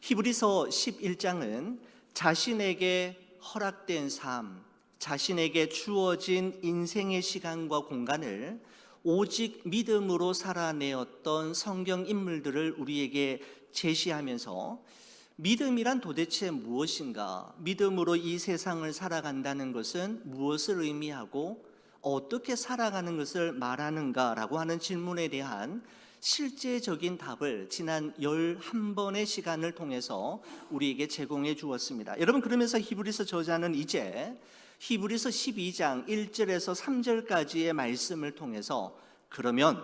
히브리서 11장은 자신에게 허락된 삶, 자신에게 주어진 인생의 시간과 공간을 오직 믿음으로 살아내었던 성경 인물들을 우리에게 제시하면서 믿음이란 도대체 무엇인가? 믿음으로 이 세상을 살아간다는 것은 무엇을 의미하고 어떻게 살아가는 것을 말하는가라고 하는 질문에 대한 실제적인 답을 지난 11번의 시간을 통해서 우리에게 제공해 주었습니다. 여러분, 그러면서 히브리서 저자는 이제 히브리서 12장 1절에서 3절까지의 말씀을 통해서 그러면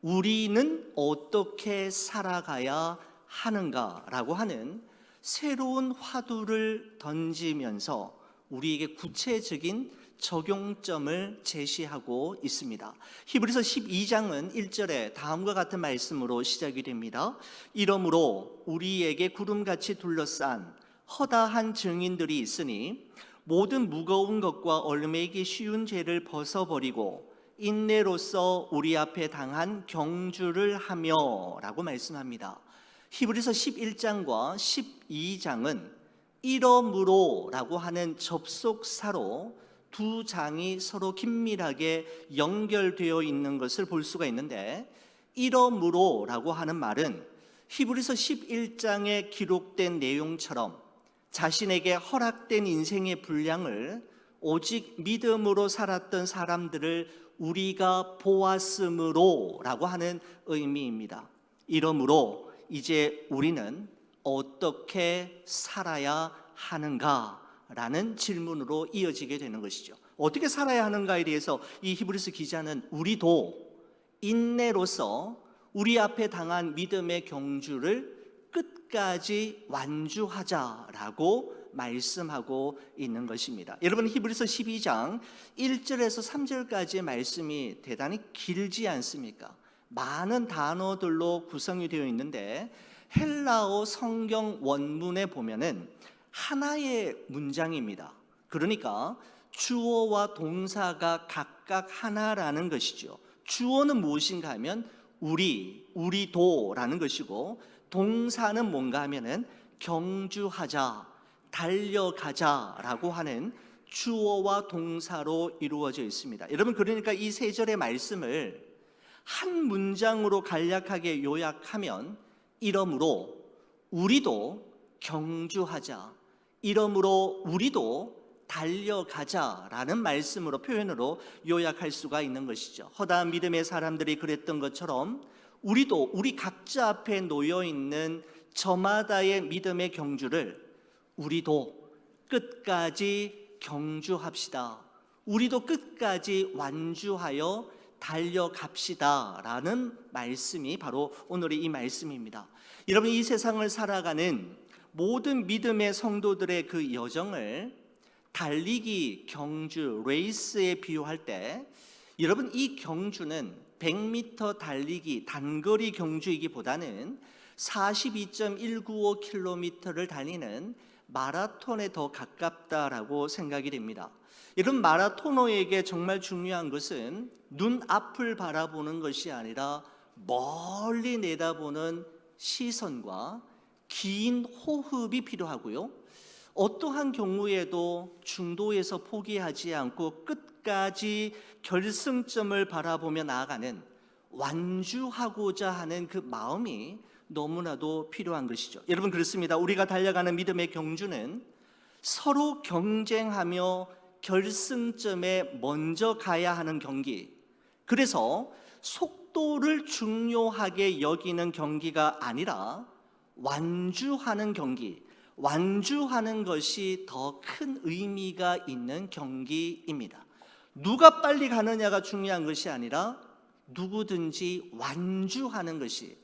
우리는 어떻게 살아가야 하는가라고 하는 새로운 화두를 던지면서 우리에게 구체적인 적용점을 제시하고 있습니다. 히브리서 12장은 1절에 다음과 같은 말씀으로 시작이 됩니다. 이러므로 우리에게 구름같이 둘러싼 허다한 증인들이 있으니 모든 무거운 것과 얽매이기 쉬운 죄를 벗어버리고 인내로써 우리 앞에 당한 경주를 하며 라고 말씀합니다. 히브리서 11장과 12장은 이러므로 라고 하는 접속사로 두 장이 서로 긴밀하게 연결되어 있는 것을 볼 수가 있는데, 이러므로 라고 하는 말은 히브리서 11장에 기록된 내용처럼 자신에게 허락된 인생의 분량을 오직 믿음으로 살았던 사람들을 우리가 보았으므로 라고 하는 의미입니다. 이러므로 이제 우리는 어떻게 살아야 하는가? 라는 질문으로 이어지게 되는 것이죠. 어떻게 살아야 하는가에 대해서 이 히브리서 기자는 우리도 인내로서 우리 앞에 당한 믿음의 경주를 끝까지 완주하자라고 말씀하고 있는 것입니다. 여러분, 히브리서 12장 1절에서 3절까지의 말씀이 대단히 길지 않습니까? 많은 단어들로 구성이 되어 있는데 헬라어 성경 원문에 보면은 하나의 문장입니다. 그러니까 주어와 동사가 각각 하나라는 것이죠. 주어는 무엇인가 하면 우리도라는 것이고, 동사는 뭔가 하면은 경주하자, 달려가자라고 하는 주어와 동사로 이루어져 있습니다. 여러분, 그러니까 이 세 절의 말씀을 한 문장으로 간략하게 요약하면 이러므로 우리도 경주하자, 이러므로 우리도 달려가자라는 말씀으로 표현으로 요약할 수가 있는 것이죠. 허다한 믿음의 사람들이 그랬던 것처럼 우리도 우리 각자 앞에 놓여 있는 저마다의 믿음의 경주를 우리도 끝까지 경주합시다. 우리도 끝까지 완주하여 달려갑시다 라는 말씀이 바로 오늘의 이 말씀입니다. 여러분, 이 세상을 살아가는 모든 믿음의 성도들의 그 여정을 달리기 경주, 레이스에 비유할 때, 여러분, 이 경주는 100m 달리기 단거리 경주이기보다는 42.195km를 달리는 마라톤에 더 가깝다라고 생각이 됩니다. 여러분, 마라토너에게 정말 중요한 것은 눈앞을 바라보는 것이 아니라 멀리 내다보는 시선과 긴 호흡이 필요하고요, 어떠한 경우에도 중도에서 포기하지 않고 끝까지 결승점을 바라보며 나아가는, 완주하고자 하는 그 마음이 너무나도 필요한 것이죠. 여러분, 그렇습니다. 우리가 달려가는 믿음의 경주는 서로 경쟁하며 결승점에 먼저 가야 하는 경기, 그래서 속도를 중요하게 여기는 경기가 아니라 완주하는 경기, 완주하는 것이 더 큰 의미가 있는 경기입니다. 누가 빨리 가느냐가 중요한 것이 아니라 누구든지 완주하는 것이,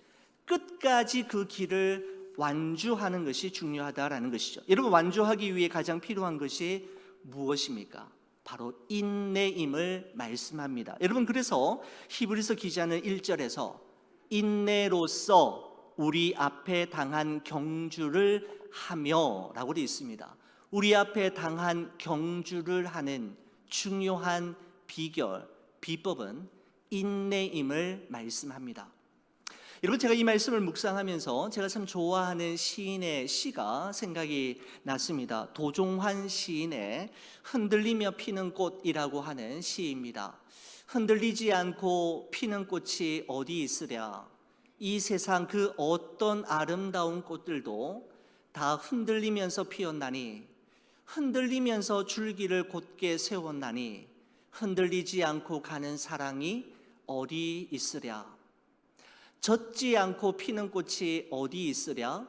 끝까지 그 길을 완주하는 것이 중요하다라는 것이죠. 여러분, 완주하기 위해 가장 필요한 것이 무엇입니까? 바로 인내임을 말씀합니다. 여러분, 그래서 히브리서 기자는 1절에서 인내로써 우리 앞에 당한 경주를 하며 라고 되어 있습니다. 우리 앞에 당한 경주를 하는 중요한 비결, 비법은 인내임을 말씀합니다. 여러분, 제가 이 말씀을 묵상하면서 제가 참 좋아하는 시인의 시가 생각이 났습니다. 도종환 시인의 흔들리며 피는 꽃이라고 하는 시입니다. 흔들리지 않고 피는 꽃이 어디 있으랴. 이 세상 그 어떤 아름다운 꽃들도 다 흔들리면서 피었나니, 흔들리면서 줄기를 곧게 세웠나니, 흔들리지 않고 가는 사랑이 어디 있으랴. 젖지 않고 피는 꽃이 어디 있으랴.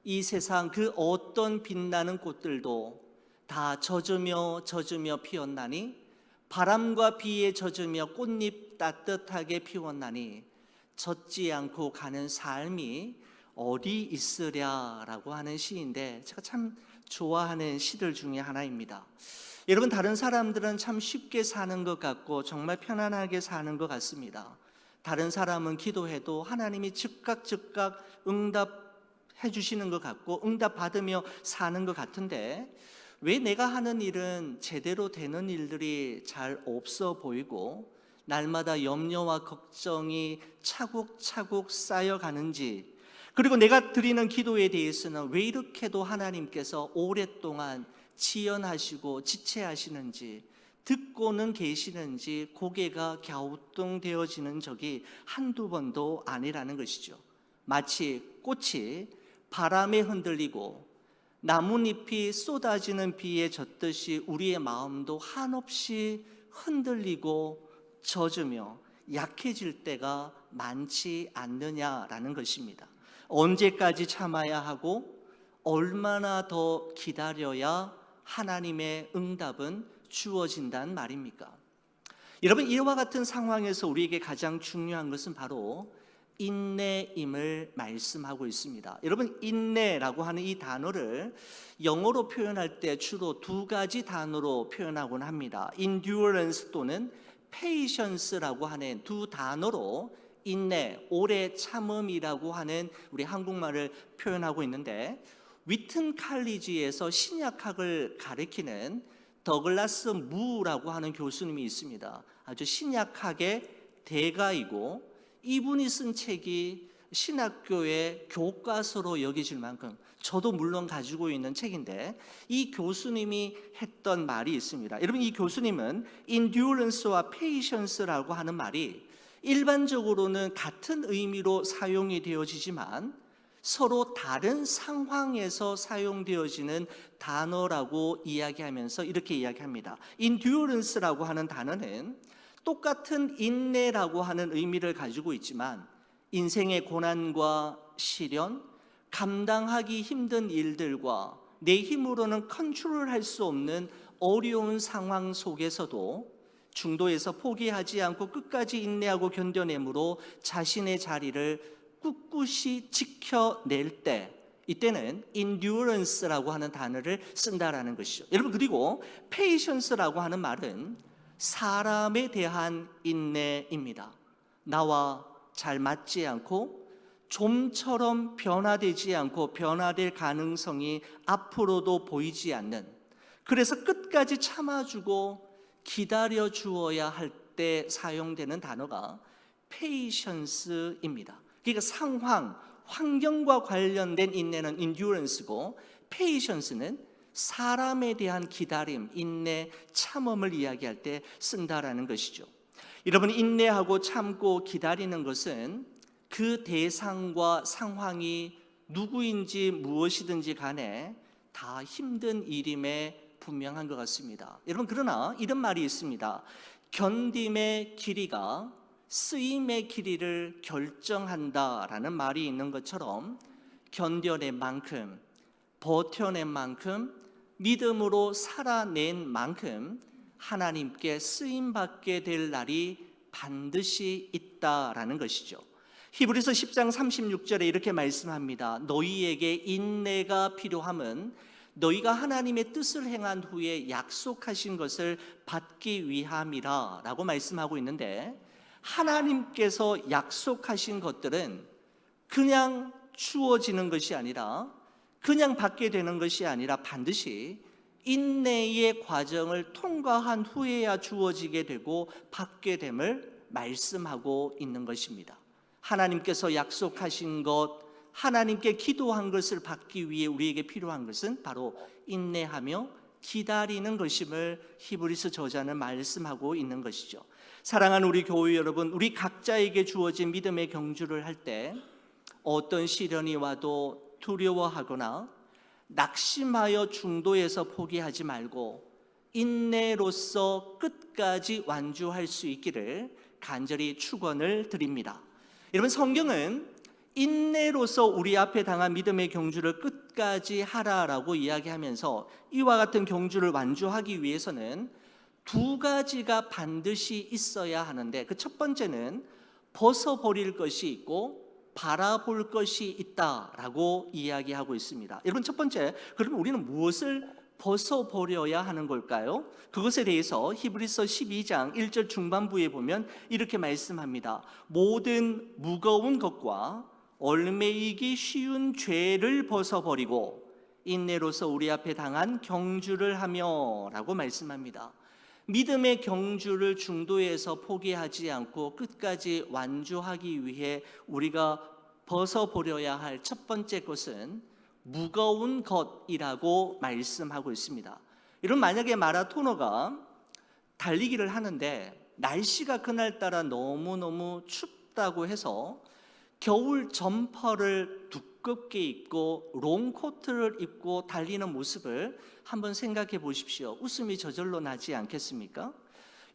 이 세상 그 어떤 빛나는 꽃들도 다 젖으며 피었나니, 바람과 비에 젖으며 꽃잎 따뜻하게 피웠나니, 젖지 않고 가는 삶이 어디 있으랴라고 하는 시인데, 제가 참 좋아하는 시들 중에 하나입니다. 여러분, 다른 사람들은 참 쉽게 사는 것 같고 정말 편안하게 사는 것 같습니다. 다른 사람은 기도해도 하나님이 즉각 응답해 주시는 것 같고 응답 받으며 사는 것 같은데, 왜 내가 하는 일은 제대로 되는 일들이 잘 없어 보이고 날마다 염려와 걱정이 차곡차곡 쌓여가는지, 그리고 내가 드리는 기도에 대해서는 왜 이렇게도 하나님께서 오랫동안 지연하시고 지체하시는지, 듣고는 계시는지 고개가 갸우뚱되어지는 적이 한두 번도 아니라는 것이죠. 마치 꽃이 바람에 흔들리고 나뭇잎이 쏟아지는 비에 젖듯이 우리의 마음도 한없이 흔들리고 젖으며 약해질 때가 많지 않느냐라는 것입니다. 언제까지 참아야 하고 얼마나 더 기다려야 하나님의 응답은 주어진단 말입니까? 여러분, 이와 같은 상황에서 우리에게 가장 중요한 것은 바로 인내임을 말씀하고 있습니다. 여러분, 인내라고 하는 이 단어를 영어로 표현할 때 주로 두 가지 단어로 표현하곤 합니다. endurance 또는 patience라고 하는 두 단어로 인내, 오래 참음이라고 하는 우리 한국말을 표현하고 있는데, 위튼 칼리지에서 신약학을 가리키는 더글라스 무라고 하는 교수님이 있습니다. 아주 신약학의 대가이고, 이분이 쓴 책이 신학교의 교과서로 여겨질 만큼, 저도 물론 가지고 있는 책인데, 이 교수님이 했던 말이 있습니다. 여러분, 이 교수님은 endurance와 patience라고 하는 말이 일반적으로는 같은 의미로 사용이 되어지지만 서로 다른 상황에서 사용되어지는 단어라고 이야기하면서 이렇게 이야기합니다. endurance라고 하는 단어는 똑같은 인내라고 하는 의미를 가지고 있지만, 인생의 고난과 시련, 감당하기 힘든 일들과 내 힘으로는 컨트롤할 수 없는 어려운 상황 속에서도 중도에서 포기하지 않고 끝까지 인내하고 견뎌내므로 자신의 자리를 꿋꿋이 지켜낼 때, 이때는 endurance라고 하는 단어를 쓴다라는 것이죠. 여러분, 그리고 patience라고 하는 말은 사람에 대한 인내입니다. 나와 잘 맞지 않고 좀처럼 변화되지 않고 변화될 가능성이 앞으로도 보이지 않는, 그래서 끝까지 참아주고 기다려 주어야 할 때 사용되는 단어가 patience입니다. 그러니까 상황, 환경과 관련된 인내는 endurance고, patience는 사람에 대한 기다림, 인내, 참음을 이야기할 때 쓴다라는 것이죠. 여러분, 인내하고 참고 기다리는 것은 그 대상과 상황이 누구인지 무엇이든지 간에 다 힘든 일임에 분명한 것 같습니다. 여러분, 그러나 이런 말이 있습니다. 견딤의 길이가 쓰임의 길이를 결정한다라는 말이 있는 것처럼, 견뎌낸 만큼, 버텨낸 만큼, 믿음으로 살아낸 만큼 하나님께 쓰임받게 될 날이 반드시 있다라는 것이죠. 히브리서 10장 36절에 이렇게 말씀합니다. 너희에게 인내가 필요함은 너희가 하나님의 뜻을 행한 후에 약속하신 것을 받기 위함이라 라고 말씀하고 있는데, 하나님께서 약속하신 것들은 그냥 주어지는 것이 아니라, 그냥 받게 되는 것이 아니라 반드시 인내의 과정을 통과한 후에야 주어지게 되고 받게 됨을 말씀하고 있는 것입니다. 하나님께서 약속하신 것, 하나님께 기도한 것을 받기 위해 우리에게 필요한 것은 바로 인내하며 기다리는 것임을 히브리서 저자는 말씀하고 있는 것이죠. 사랑하는 우리 교회 여러분, 우리 각자에게 주어진 믿음의 경주를 할 때 어떤 시련이 와도 두려워하거나 낙심하여 중도에서 포기하지 말고 인내로서 끝까지 완주할 수 있기를 간절히 축원을 드립니다. 여러분, 성경은 인내로서 우리 앞에 당한 믿음의 경주를 끝까지 하라라고 이야기하면서 이와 같은 경주를 완주하기 위해서는 두 가지가 반드시 있어야 하는데, 그 첫 번째는 벗어버릴 것이 있고 바라볼 것이 있다라고 이야기하고 있습니다. 여러분, 첫 번째, 그러면 우리는 무엇을 벗어버려야 하는 걸까요? 그것에 대해서 히브리서 12장 1절 중반부에 보면 이렇게 말씀합니다. 모든 무거운 것과 얽매이기 쉬운 죄를 벗어버리고 인내로서 우리 앞에 당한 경주를 하며 라고 말씀합니다. 믿음의 경주를 중도에서 포기하지 않고 끝까지 완주하기 위해 우리가 벗어버려야 할 첫 번째 것은 무거운 것이라고 말씀하고 있습니다. 여러분, 만약에 마라토너가 달리기를 하는데 날씨가 그날따라 너무너무 춥다고 해서 겨울 점퍼를 두껍게 입고 롱코트를 입고 달리는 모습을 한번 생각해 보십시오. 웃음이 저절로 나지 않겠습니까?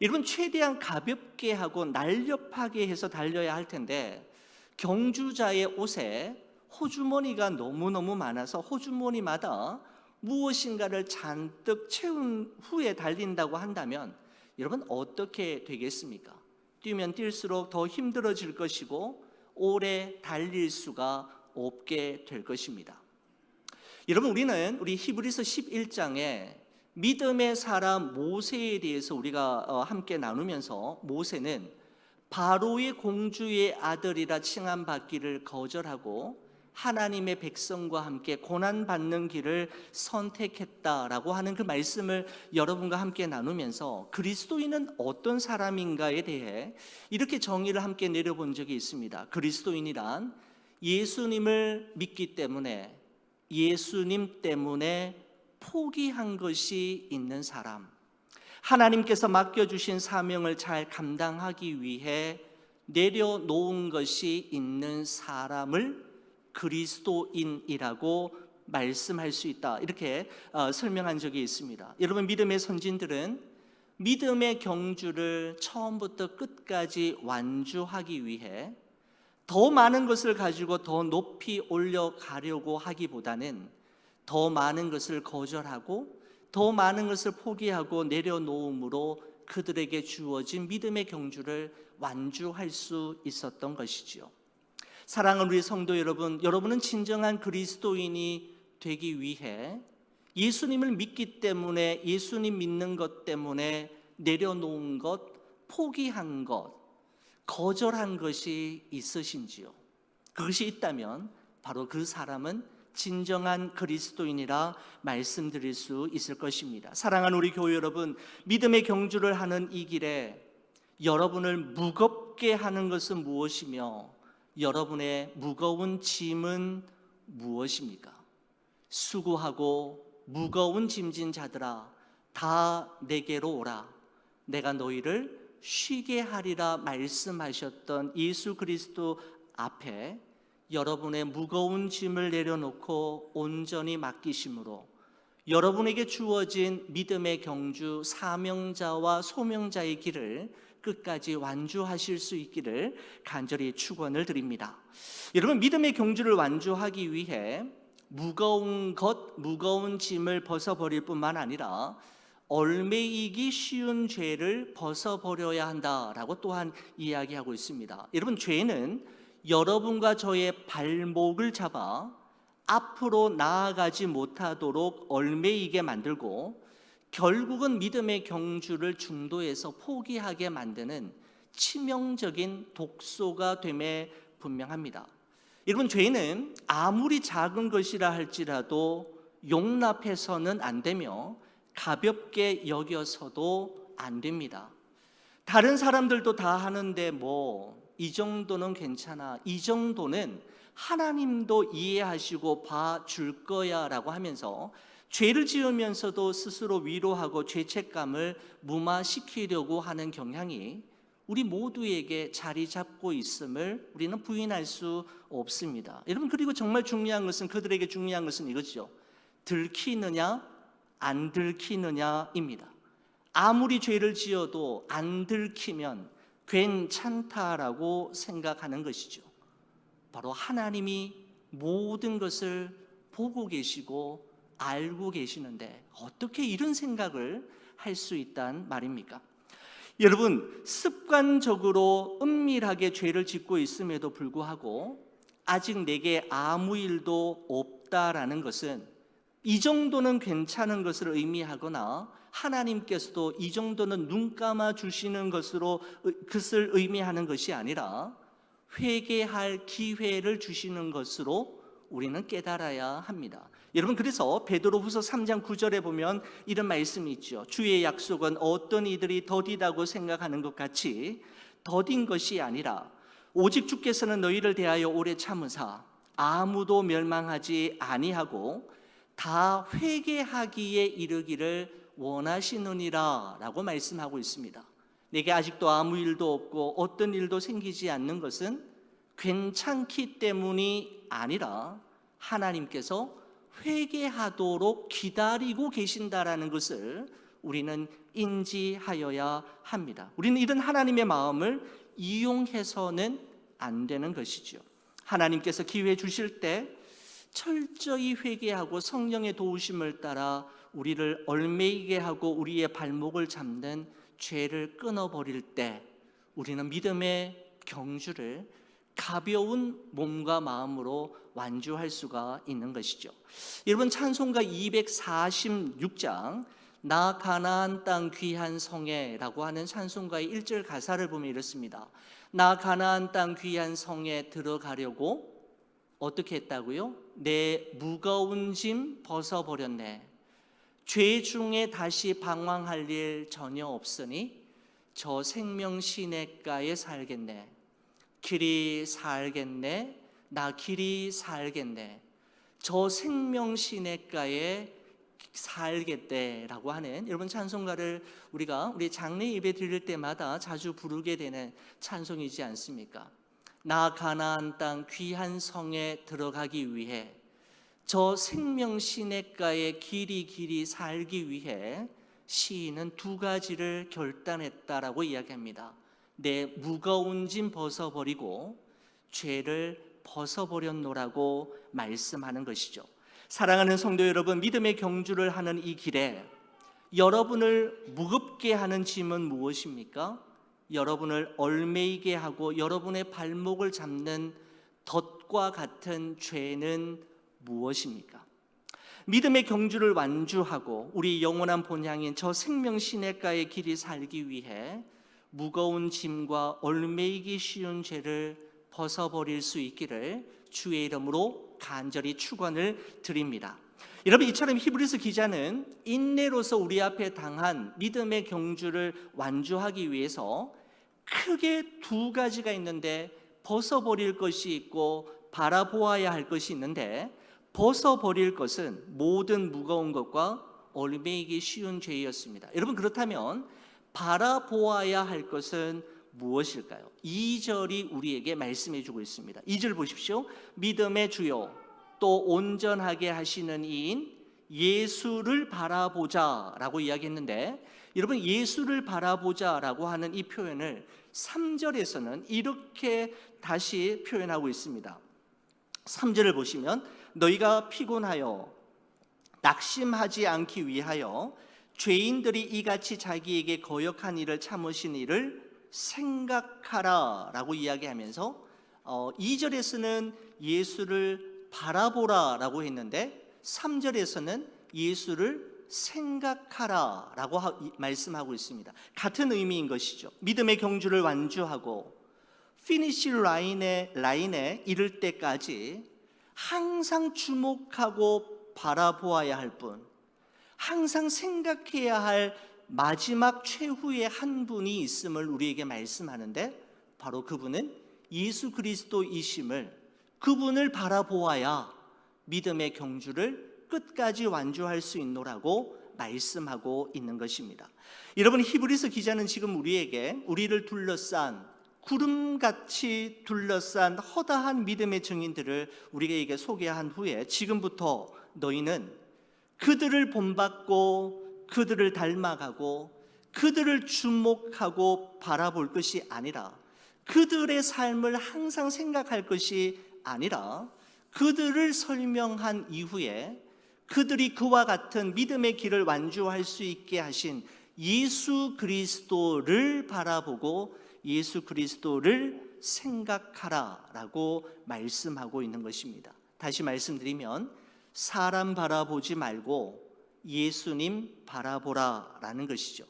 여러분, 최대한 가볍게 하고 날렵하게 해서 달려야 할 텐데 경주자의 옷에 호주머니가 너무너무 많아서 호주머니마다 무엇인가를 잔뜩 채운 후에 달린다고 한다면 여러분, 어떻게 되겠습니까? 뛰면 뛸수록 더 힘들어질 것이고 오래 달릴 수가 없게 될 것입니다. 여러분, 우리 히브리서 11장에 믿음의 사람 모세에 대해서 우리가 함께 나누면서 모세는 바로의 공주의 아들이라 칭함받기를 거절하고 하나님의 백성과 함께 고난받는 길을 선택했다라고 하는 그 말씀을 여러분과 함께 나누면서 그리스도인은 어떤 사람인가에 대해 이렇게 정의를 함께 내려본 적이 있습니다. 그리스도인이란 예수님을 믿기 때문에, 예수님 때문에 포기한 것이 있는 사람, 하나님께서 맡겨주신 사명을 잘 감당하기 위해 내려놓은 것이 있는 사람을 그리스도인이라고 말씀할 수 있다, 이렇게 설명한 적이 있습니다. 여러분, 믿음의 선진들은 믿음의 경주를 처음부터 끝까지 완주하기 위해 더 많은 것을 가지고 더 높이 올려가려고 하기보다는 더 많은 것을 거절하고 더 많은 것을 포기하고 내려놓음으로 그들에게 주어진 믿음의 경주를 완주할 수 있었던 것이지요. 사랑하는 우리 성도 여러분, 여러분은 진정한 그리스도인이 되기 위해 예수님을 믿기 때문에, 예수님 믿는 것 때문에 내려놓은 것, 포기한 것, 거절한 것이 있으신지요? 그것이 있다면 바로 그 사람은 진정한 그리스도인이라 말씀드릴 수 있을 것입니다. 사랑하는 우리 교회 여러분, 믿음의 경주를 하는 이 길에 여러분을 무겁게 하는 것은 무엇이며 여러분의 무거운 짐은 무엇입니까? 수고하고 무거운 짐진 자들아, 다 내게로 오라. 내가 너희를 쉬게 하리라 말씀하셨던 예수 그리스도 앞에 여러분의 무거운 짐을 내려놓고 온전히 맡기심으로 여러분에게 주어진 믿음의 경주, 사명자와 소명자의 길을 끝까지 완주하실 수 있기를 간절히 축원을 드립니다. 여러분, 믿음의 경주를 완주하기 위해 무거운 것, 무거운 짐을 벗어버릴 뿐만 아니라 얽매이기 쉬운 죄를 벗어버려야 한다라고 또한 이야기하고 있습니다. 여러분, 죄는 여러분과 저의 발목을 잡아 앞으로 나아가지 못하도록 얽매이게 만들고 결국은 믿음의 경주를 중도에서 포기하게 만드는 치명적인 독소가 됨에 분명합니다. 여러분, 죄는 아무리 작은 것이라 할지라도 용납해서는 안 되며 가볍게 여겨서도 안 됩니다. 다른 사람들도 다 하는데 이 정도는 괜찮아, 이 정도는 하나님도 이해하시고 봐줄 거야 라고 하면서 죄를 지으면서도 스스로 위로하고 죄책감을 무마시키려고 하는 경향이 우리 모두에게 자리 잡고 있음을 우리는 부인할 수 없습니다. 여러분, 그리고 정말 중요한 것은, 그들에게 중요한 것은 이거죠. 들키느냐 안 들키느냐입니다. 아무리 죄를 지어도 안 들키면 괜찮다라고 생각하는 것이죠. 바로 하나님이 모든 것을 보고 계시고 알고 계시는데 어떻게 이런 생각을 할 수 있단 말입니까? 여러분, 습관적으로 은밀하게 죄를 짓고 있음에도 불구하고 아직 내게 아무 일도 없다라는 것은 이 정도는 괜찮은 것을 의미하거나 하나님께서도 이 정도는 눈 감아 주시는 것을 의미하는 것이 아니라 회개할 기회를 주시는 것으로 우리는 깨달아야 합니다. 여러분, 그래서 베드로후서 3장 9절에 보면 이런 말씀이 있죠. 주의 약속은 어떤 이들이 더디다고 생각하는 것 같이 더딘 것이 아니라 오직 주께서는 너희를 대하여 오래 참으사 아무도 멸망하지 아니하고 다 회개하기에 이르기를 원하시느니라 라고 말씀하고 있습니다. 내게 아직도 아무 일도 없고 어떤 일도 생기지 않는 것은 괜찮기 때문이 아니라 하나님께서 회개하도록 기다리고 계신다라는 것을 우리는 인지하여야 합니다. 우리는 이런 하나님의 마음을 이용해서는 안 되는 것이죠. 하나님께서 기회 주실 때 철저히 회개하고 성령의 도우심을 따라 우리를 얽매이게 하고 우리의 발목을 잡는 죄를 끊어버릴 때 우리는 믿음의 경주를 가벼운 몸과 마음으로 완주할 수가 있는 것이죠. 여러분, 찬송가 246장 나 가나안 땅 귀한 성에 라고 하는 찬송가의 1절 가사를 보면 이렇습니다. 나 가나안 땅 귀한 성에 들어가려고 어떻게 했다고요? 내 무거운 짐 벗어버렸네. 죄 중에 다시 방황할 일 전혀 없으니 저 생명 시냇가에 살겠네. 길이 살겠네. 나 길이 살겠네. 저 생명 시냇가에 살겠대라고 하는 여러분 찬송가를 우리가 우리 장례 예배 드릴 때마다 자주 부르게 되는 찬송이지 않습니까? 나 가나안 땅 귀한 성에 들어가기 위해 저 생명 시냇가에 길이 살기 위해 시인은 두 가지를 결단했다라고 이야기합니다. 내 무거운 짐 벗어버리고 죄를 벗어버렸노라고 말씀하는 것이죠. 사랑하는 성도 여러분, 믿음의 경주를 하는 이 길에 여러분을 무겁게 하는 짐은 무엇입니까? 여러분을 얽매이게 하고 여러분의 발목을 잡는 덫과 같은 죄는 무엇입니까? 믿음의 경주를 완주하고 우리 영원한 본향인 저 생명 시냇가의 길이 살기 위해 무거운 짐과 얽매이기 쉬운 죄를 벗어버릴 수 있기를 주의 이름으로 간절히 축원을 드립니다. 여러분, 이처럼 히브리서 기자는 인내로서 우리 앞에 당한 믿음의 경주를 완주하기 위해서 크게 두 가지가 있는데 벗어버릴 것이 있고 바라보아야 할 것이 있는데 벗어버릴 것은 모든 무거운 것과 얽매이기 쉬운 죄였습니다. 여러분, 그렇다면 바라보아야 할 것은 무엇일까요? 2절이 우리에게 말씀해 주고 있습니다. 2절 보십시오. 믿음의 주요 또 온전하게 하시는 이인 예수를 바라보자 라고 이야기했는데 여러분, 예수를 바라보자 라고 하는 이 표현을 3절에서는 이렇게 다시 표현하고 있습니다. 3절을 보시면 너희가 피곤하여 낙심하지 않기 위하여 죄인들이 이같이 자기에게 거역한 일을 참으신 일을 생각하라 라고 이야기하면서 2절에서는 예수를 바라보라 라고 했는데 3절에서는 예수를 생각하라 라고 말씀하고 있습니다. 같은 의미인 것이죠. 믿음의 경주를 완주하고 피니시 라인에 이를 때까지 항상 주목하고 바라보아야 할 분, 항상 생각해야 할 마지막 최후의 한 분이 있음을 우리에게 말씀하는데 바로 그분은 예수 그리스도이심을, 그분을 바라보아야 믿음의 경주를 끝까지 완주할 수 있노라고 말씀하고 있는 것입니다. 여러분, 히브리서 기자는 지금 우리를 둘러싼, 구름같이 둘러싼 허다한 믿음의 증인들을 우리에게 소개한 후에 지금부터 너희는 그들을 본받고 그들을 닮아가고 그들을 주목하고 바라볼 것이 아니라, 그들의 삶을 항상 생각할 것이 아니라, 그들을 설명한 이후에 그들이 그와 같은 믿음의 길을 완주할 수 있게 하신 예수 그리스도를 바라보고 예수 그리스도를 생각하라라고 말씀하고 있는 것입니다. 다시 말씀드리면, 사람 바라보지 말고 예수님 바라보라라는 것이죠.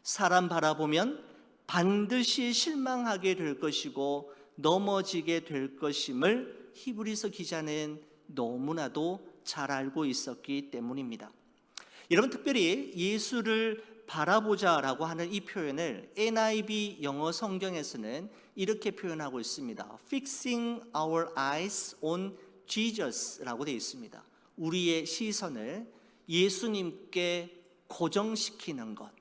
사람 바라보면 반드시 실망하게 될 것이고 넘어지게 될 것임을 히브리서 기자는 너무나도 잘 알고 있었기 때문입니다. 여러분, 특별히 예수를 바라보자라고 하는 이 표현을 NIV 영어 성경에서는 이렇게 표현하고 있습니다. Fixing our eyes on Jesus라고 되어 있습니다. 우리의 시선을 예수님께 고정시키는 것,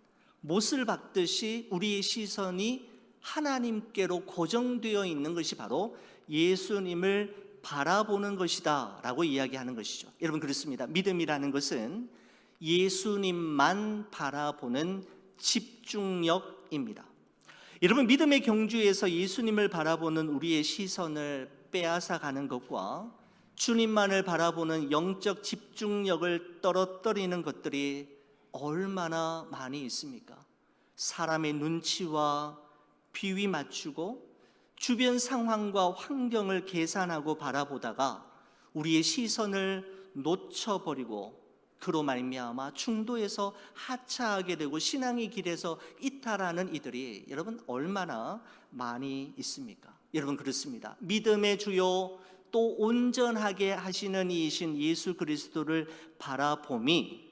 못을 박듯이 우리의 시선이 하나님께로 고정되어 있는 것이 바로 예수님을 바라보는 것이다 라고 이야기하는 것이죠. 여러분, 그렇습니다. 믿음이라는 것은 예수님만 바라보는 집중력입니다. 여러분, 믿음의 경주에서 예수님을 바라보는 우리의 시선을 빼앗아가는 것과 주님만을 바라보는 영적 집중력을 떨어뜨리는 것들이 얼마나 많이 있습니까? 사람의 눈치와 비위 맞추고 주변 상황과 환경을 계산하고 바라보다가 우리의 시선을 놓쳐버리고 그로 말미암아 중도에서 하차하게 되고 신앙의 길에서 이탈하는 이들이 여러분 얼마나 많이 있습니까? 여러분, 그렇습니다. 믿음의 주요 또 온전하게 하시는 이이신 예수 그리스도를 바라봄이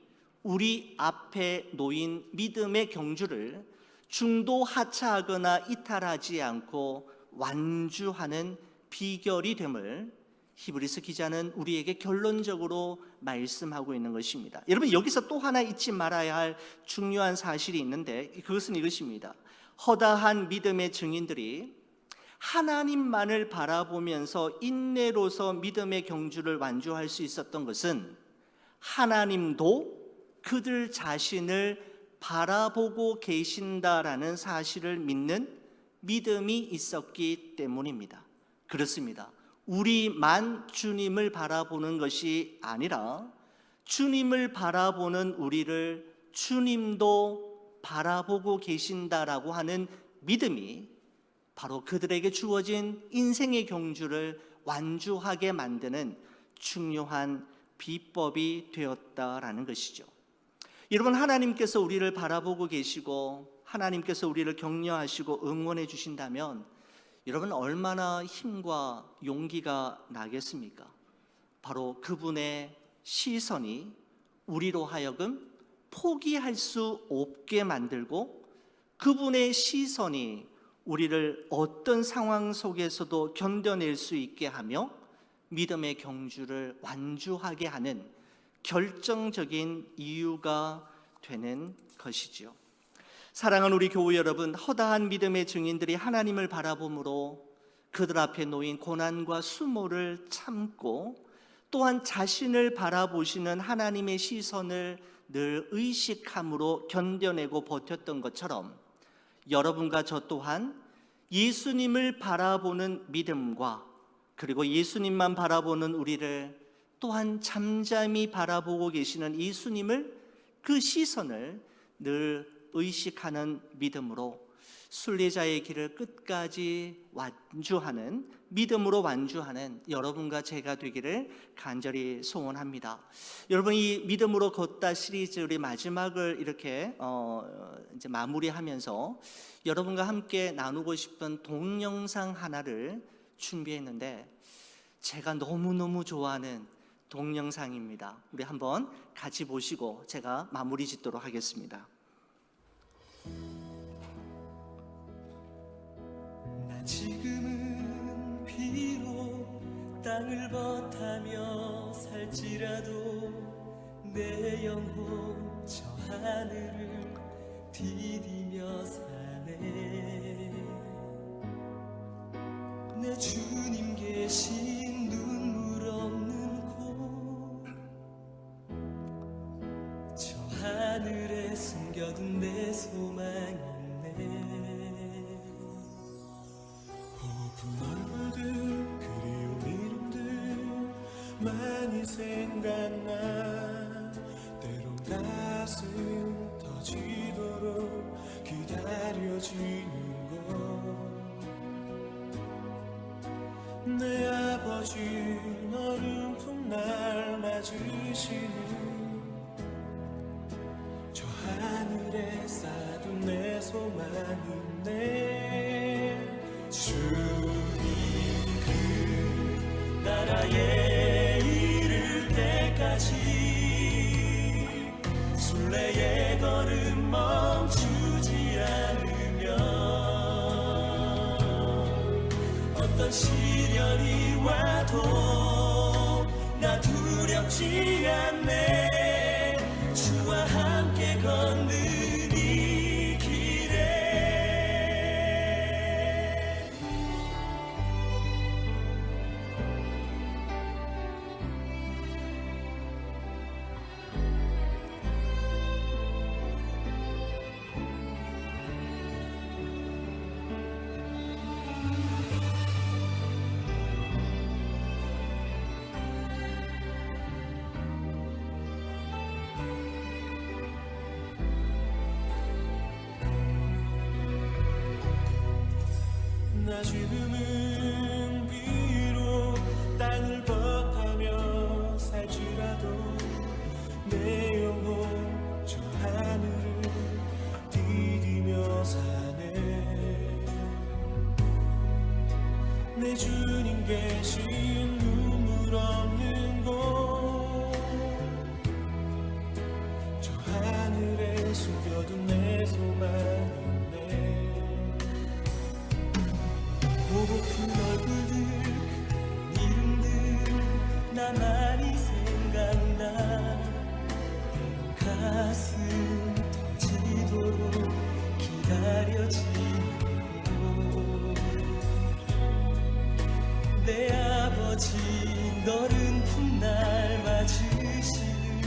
우리 앞에 놓인 믿음의 경주를 중도 하차하거나 이탈하지 않고 완주하는 비결이 됨을 히브리서 기자는 우리에게 결론적으로 말씀하고 있는 것입니다. 여러분, 여기서 또 하나 잊지 말아야 할 중요한 사실이 있는데, 그것은 이것입니다. 허다한 믿음의 증인들이 하나님만을 바라보면서 인내로서 믿음의 경주를 완주할 수 있었던 것은 하나님도 그들 자신을 바라보고 계신다라는 사실을 믿는 믿음이 있었기 때문입니다. 그렇습니다. 우리만 주님을 바라보는 것이 아니라 주님을 바라보는 우리를 주님도 바라보고 계신다라고 하는 믿음이 바로 그들에게 주어진 인생의 경주를 완주하게 만드는 중요한 비법이 되었다라는 것이죠. 여러분, 하나님께서 우리를 바라보고 계시고 하나님께서 우리를 격려하시고 응원해 주신다면 여러분 얼마나 힘과 용기가 나겠습니까? 바로 그분의 시선이 우리로 하여금 포기할 수 없게 만들고 그분의 시선이 우리를 어떤 상황 속에서도 견뎌낼 수 있게 하며 믿음의 경주를 완주하게 하는 결정적인 이유가 되는 것이지요. 사랑하는 우리 교우 여러분, 허다한 믿음의 증인들이 하나님을 바라봄으로 그들 앞에 놓인 고난과 수모를 참고 또한 자신을 바라보시는 하나님의 시선을 늘 의식함으로 견뎌내고 버텼던 것처럼 여러분과 저 또한 예수님을 바라보는 믿음과 그리고 예수님만 바라보는 우리를 또한 잠잠히 바라보고 계시는 예수님을, 그 시선을 늘 의식하는 믿음으로 순례자의 길을 끝까지 완주하는, 믿음으로 완주하는 여러분과 제가 되기를 간절히 소원합니다. 여러분, 이 믿음으로 걷다 시리즈 우리 마지막을 이렇게 이제 마무리하면서 여러분과 함께 나누고 싶은 동영상 하나를 준비했는데 제가 너무너무 좋아하는 동영상입니다. 우리 한번 같이 보시고 제가 마무리 짓도록 하겠습니다. 나 지금은 땅을 버타며 살지라도 내 영혼 저 하늘을 디디며 사네. 내 주님 계신 눈물 없는 곳, 저 하늘에 숨겨둔 내 소망이 있네. 고픈 얼굴들 그리운 이름들 많이 생각나. 때론 가슴 터지도록 기다려지는 내 아버지 어른품 날 맞으시는 저 하늘에 쌓둔 내 소망이네. 주님 그 나라에 이를 때까지 순례의 걸음 멈추지 않으면 어떤 시련이 와도 나 두렵지 않네. 주와 함께 걷는 이 길에 나 지금은 비록 땅을 버타며 살지라도 내 영혼 저 하늘을 디디며 사네. 내 주님 계신 눈물 없는 곳, 저 하늘에 숨겨둔 내 소망이네. 보고픈 얼굴들 이름들 나 많이 생각나. 가슴 터지도록 기다려지고 내 아버지 너른 품 날 맞으시는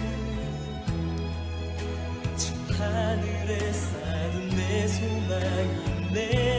저 하늘에 쌓은 내 소망이네.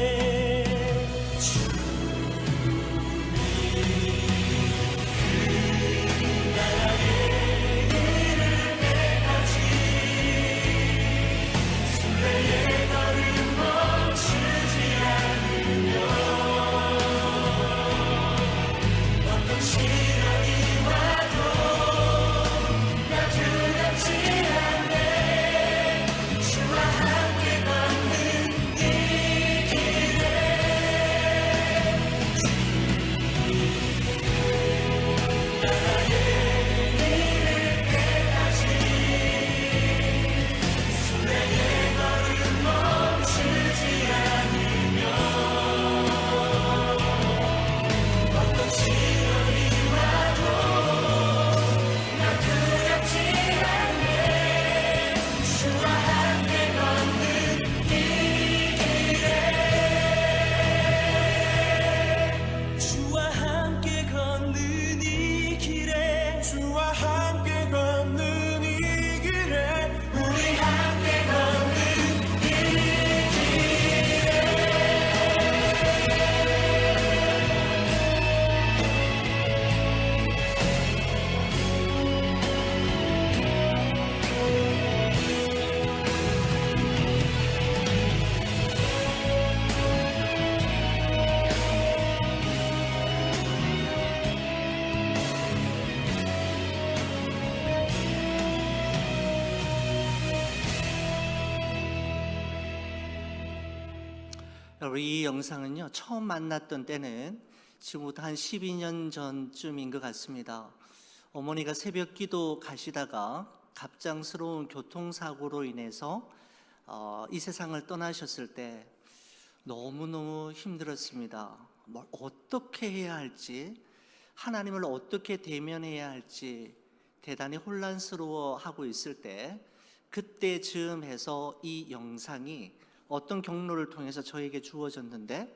우리 이 영상은요, 처음 만났던 때는 지금부터 한 12년 전쯤인 것 같습니다. 어머니가 새벽 기도 가시다가 갑작스러운 교통사고로 인해서 이 세상을 떠나셨을 때 너무너무 힘들었습니다. 뭘 어떻게 해야 할지 하나님을 어떻게 대면해야 할지 대단히 혼란스러워하고 있을 때, 그때 즈음해서 이 영상이 어떤 경로를 통해서 저에게 주어졌는데,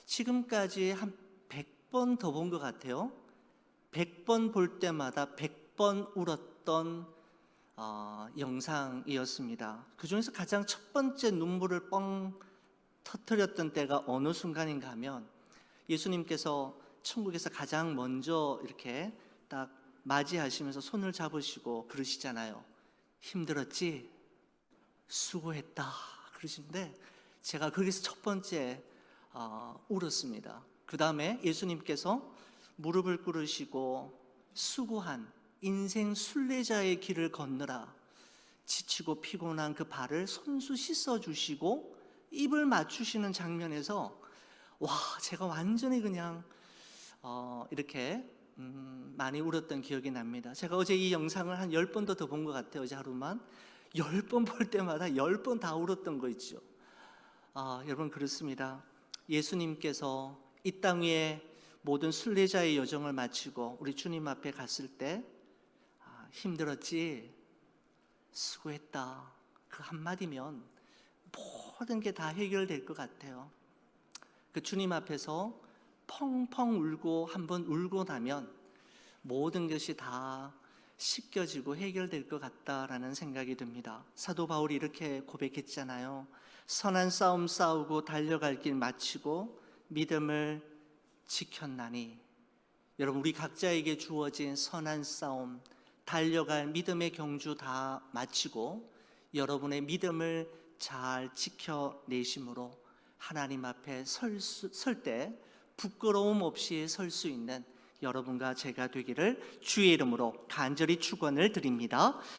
지금까지 한 100번 더 본 것 같아요. 100번 볼 때마다 100번 울었던 영상이었습니다. 그 중에서 가장 첫 번째 눈물을 뻥 터뜨렸던 때가 어느 순간인가 하면, 예수님께서 천국에서 가장 먼저 이렇게 딱 맞이하시면서 손을 잡으시고 그러시잖아요. 힘들었지? 수고했다. 그러시는데, 제가 거기서 첫 번째 울었습니다. 그 다음에 예수님께서 무릎을 꿇으시고 수고한 인생 순례자의 길을 걷느라 지치고 피곤한 그 발을 손수 씻어주시고 입을 맞추시는 장면에서 제가 완전히 그냥 이렇게 많이 울었던 기억이 납니다. 제가 어제 이 영상을 한 10번도 더 본 것 같아요. 어제 하루만 10번 볼 때마다 10번 다 울었던 거 있죠. 여러분, 그렇습니다. 예수님께서 이 땅 위에 모든 순례자의 여정을 마치고 우리 주님 앞에 갔을 때 힘들었지? 수고했다. 그 한마디면 모든 게 다 해결될 것 같아요. 그 주님 앞에서 펑펑 울고 한번 울고 나면 모든 것이 다 씻겨지고 해결될 것 같다라는 생각이 듭니다. 사도 바울이 이렇게 고백했잖아요. 선한 싸움 싸우고 달려갈 길 마치고 믿음을 지켰나니. 여러분, 우리 각자에게 주어진 선한 싸움, 달려갈 믿음의 경주 다 마치고 여러분의 믿음을 잘 지켜내심으로 하나님 앞에 설 때 부끄러움 없이 설 수 있는 여러분과 제가 되기를 주의 이름으로 간절히 축원을 드립니다.